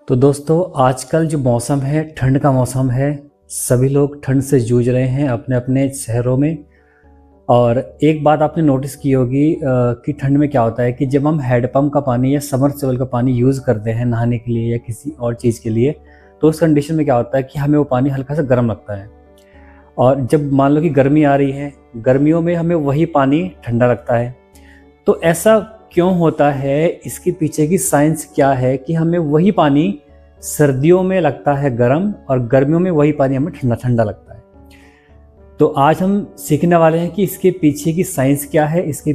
तो दोस्तों आजकल जो मौसम है ठंड का मौसम है। सभी लोग ठंड से जूझ रहे हैं अपने अपने शहरों में। और एक बात आपने नोटिस की होगी कि ठंड में क्या होता है कि जब हम हैंडपम्प का पानी या समरसेबल का पानी यूज़ करते हैं नहाने के लिए या किसी और चीज़ के लिए, तो उस कंडीशन में क्या होता है कि हमें वो पानी हल्का सा गर्म लगता है। और जब मान लो कि गर्मी आ रही है, गर्मियों में हमें वही पानी ठंडा लगता है। तो ऐसा क्यों होता है, इसके पीछे की साइंस क्या है कि हमें वही पानी सर्दियों में लगता है गर्म और गर्मियों में वही पानी हमें ठंडा ठंडा लगता है। तो आज हम सीखने वाले हैं कि इसके पीछे की साइंस क्या है, इसके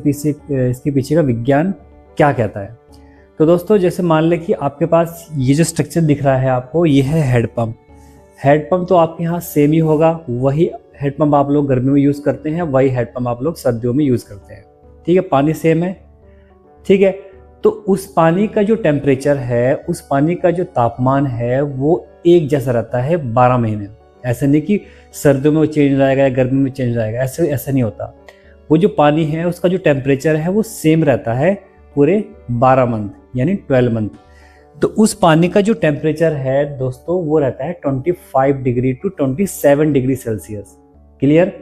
पीछे का विज्ञान क्या कहता है। तो दोस्तों जैसे मान लें कि आपके पास ये जो स्ट्रक्चर दिख रहा है आपको, ये है हैंडपम्प। हैंडपम्प तो आपके यहाँ सेम ही होगा, वही हैंडपम्प आप लोग गर्मियों में यूज़ करते हैं, वही हैंडपम्प आप लोग सर्दियों में यूज़ करते हैं। ठीक है, पानी सेम है। ठीक है, तो उस पानी का जो टेम्परेचर है, उस पानी का जो तापमान है, वो एक जैसा रहता है 12 महीने। ऐसा नहीं कि सर्दियों में वो चेंज हो जाएगा या गर्मी में चेंज हो जाएगा, ऐसा नहीं होता। वो जो पानी है उसका जो टेम्परेचर है वो सेम रहता है पूरे 12 मंथ यानी 12 मंथ। तो उस पानी का जो टेम्परेचर है दोस्तों वो रहता है 25 degree to 27 degree Celsius. Clear?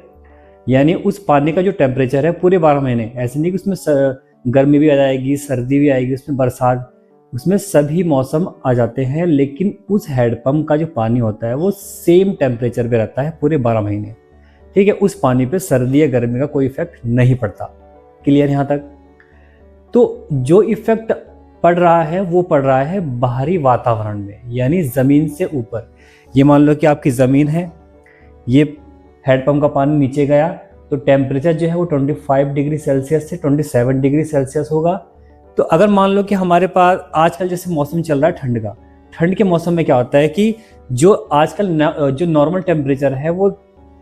यानी उस पानी का जो टेम्परेचर है पूरे 12 महीने, ऐसे नहीं कि उसमें गर्मी भी आ जाएगी, सर्दी भी आएगी, उसमें बरसात, उसमें सभी मौसम आ जाते हैं, लेकिन उस हैंडपम्प का जो पानी होता है वो सेम टेम्परेचर पे रहता है पूरे 12 महीने। ठीक है, उस पानी पे सर्दी या गर्मी का कोई इफेक्ट नहीं पड़ता। क्लियर यहाँ तक? तो जो इफेक्ट पड़ रहा है वो पड़ रहा है बाहरी वातावरण में, यानी ज़मीन से ऊपर। ये मान लो कि आपकी ज़मीन है, ये हैंडपम्प का पानी नीचे गया तो टेम्परेचर जो है वो 25 डिग्री सेल्सियस से 27 डिग्री सेल्सियस होगा। तो अगर मान लो कि हमारे पास आजकल जैसे मौसम चल रहा है ठंड का, ठंड के मौसम में क्या होता है कि जो आजकल जो नॉर्मल टेम्परेचर है वो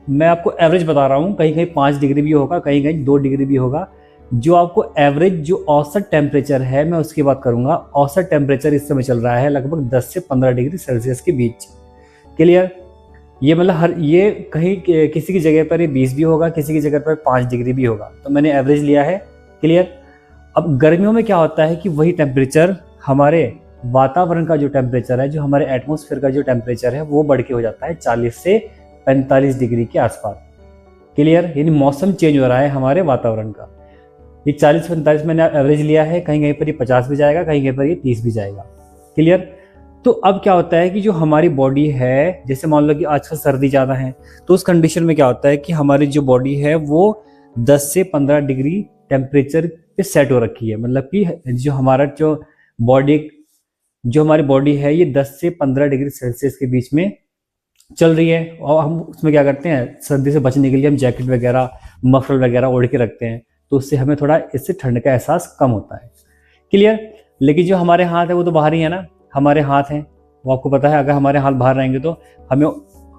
मैं आपको एवरेज बता रहा हूँ, कहीं कहीं 5 डिग्री भी होगा, कहीं कहीं 2 डिग्री भी होगा। जो आपको एवरेज जो औसत टेम्परेचर है मैं उसकी बात करूँगा। औसत टेम्परेचर इस समय चल रहा है लगभग 10 से 15 डिग्री सेल्सियस के बीच। क्लियर? ये मतलब ये कहीं किसी की जगह पर ये 20 भी होगा, किसी की जगह पर 5 डिग्री भी होगा, तो मैंने एवरेज लिया है। क्लियर? अब गर्मियों में क्या होता है कि वही टेम्परेचर हमारे वातावरण का जो टेम्परेचर है, जो हमारे एटमॉस्फेयर का जो टेम्परेचर है वो बढ़ के हो जाता है 40 से 45 डिग्री के आसपास। क्लियर? यानी मौसम चेंज हो रहा है हमारे वातावरण का। ये 40-45 मैंने एवरेज लिया है, कहीं कहीं पर ये 50 भी जाएगा, कहीं कहीं पर ये 30 भी जाएगा। क्लियर? तो अब क्या होता है कि जो हमारी बॉडी है, जैसे मान लो कि आजकल सर्दी ज़्यादा है, तो उस कंडीशन में क्या होता है कि हमारी जो बॉडी है वो 10 से 15 डिग्री टेम्परेचर पे सेट हो रखी है। मतलब कि जो हमारी बॉडी है ये 10 से 15 डिग्री सेल्सियस के बीच में चल रही है। और हम उसमें क्या करते हैं, सर्दी से बचने के लिए हम जैकेट वगैरह, मफलर वगैरह ओढ़ के रखते हैं, तो उससे हमें थोड़ा इससे ठंड का एहसास कम होता है। क्लियर? लेकिन जो हमारे हाथ है वो तो बाहर ही है ना, हमारे हाथ हैं, वो आपको पता है। अगर हमारे हाथ बाहर रहेंगे तो हमें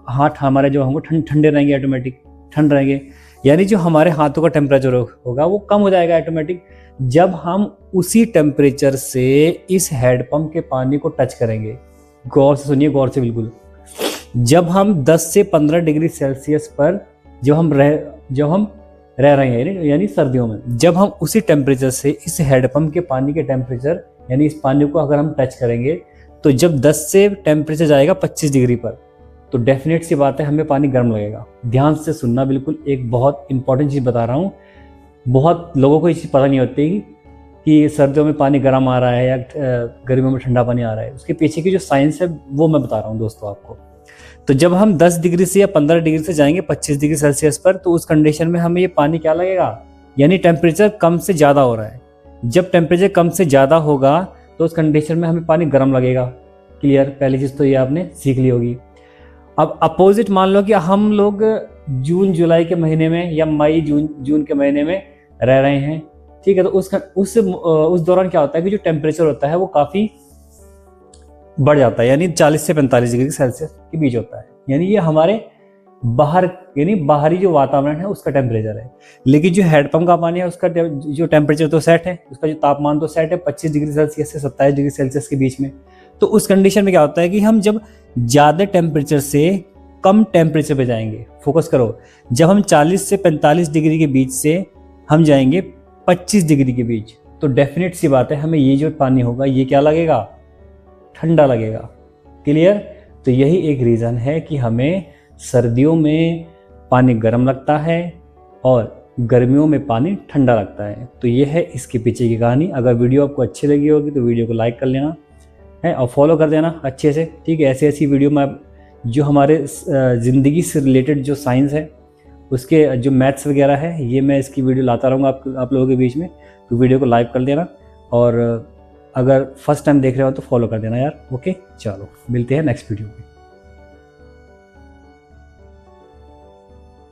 हाथ हमारे जो होंगे ठंडे रहेंगे, ऑटोमेटिक ठंड रहेंगे। यानी जो हमारे हाथों का टेम्परेचर होगा वो कम हो जाएगा ऑटोमेटिक, जब हम उसी टेम्परेचर से इस हैंडपम्प के पानी को टच करेंगे। गौर से सुनिए, गौर से बिल्कुल। जब हम 10 से 15 डिग्री सेल्सियस पर जब हम रह रहे हैं यानी सर्दियों में, जब हम उसी टेम्परेचर से इस हैंडपम्प के पानी के टेम्परेचर यानी इस पानी को अगर हम टच करेंगे, तो जब 10 से टेम्परेचर जाएगा 25 डिग्री पर, तो डेफिनेट सी बात है हमें पानी गर्म लगेगा। ध्यान से सुनना, बिल्कुल एक बहुत इंपॉर्टेंट चीज़ बता रहा हूँ। बहुत लोगों को ये चीज़ पता नहीं होती कि सर्दियों में पानी गर्म आ रहा है या गर्मियों में ठंडा पानी आ रहा है। उसके पीछे की जो साइंस है वो मैं बता रहा हूँ दोस्तों आपको। तो जब हम 10 डिग्री से या 15 डिग्री से जाएंगे 25 डिग्री सेल्सियस पर, तो उस कंडीशन में हमें ये पानी क्या लगेगा, यानी टेम्परेचर कम से ज़्यादा हो रहा है। जब टेम्परेचर कम से ज़्यादा होगा तो उस कंडीशन में हमें पानी गर्म लगेगा। क्लियर? पहली चीज़ तो ये आपने सीख ली होगी। अब अपोजिट मान लो कि हम लोग जून जुलाई के महीने में या मई जून के महीने में रह रहे हैं। ठीक है, तो उस दौरान क्या होता है कि जो टेम्परेचर होता है वो काफ़ी बढ़ जाता है, यानी 40 से 45 डिग्री सेल्सियस के बीच होता है। यानी ये हमारे बाहरी जो वातावरण है उसका टेम्परेचर है। लेकिन जो हैंडपम्प का पानी है उसका जो टेम्परेचर तो सेट है, उसका जो तापमान तो सेट है 25 डिग्री सेल्सियस से 27 डिग्री सेल्सियस के बीच में। तो उस कंडीशन में क्या होता है कि हम जब ज़्यादा टेम्परेचर से कम टेम्परेचर पे जाएंगे, फोकस करो, जब हम 40 से 45 डिग्री के बीच से हम जाएंगे 25 डिग्री के बीच, तो डेफिनेट सी बात है हमें ये जो पानी होगा ये क्या लगेगा, ठंडा लगेगा। क्लियर। तो यही एक रीज़न है कि हमें सर्दियों में पानी गर्म लगता है और गर्मियों में पानी ठंडा लगता है। तो ये है इसके पीछे की कहानी। अगर वीडियो आपको अच्छी लगी होगी तो वीडियो को लाइक कर लेना है और फॉलो कर देना अच्छे से, ठीक है। ऐसी ऐसी वीडियो में जो हमारे ज़िंदगी से रिलेटेड जो साइंस है, उसके जो मैथ्स वगैरह है, ये मैं इसकी वीडियो लाता रहूँगा आप लोगों के बीच में। तो वीडियो को लाइक कर देना और अगर फर्स्ट टाइम देख रहे हो तो फॉलो कर देना यार। ओके, चलो मिलते हैं नेक्स्ट वीडियो में।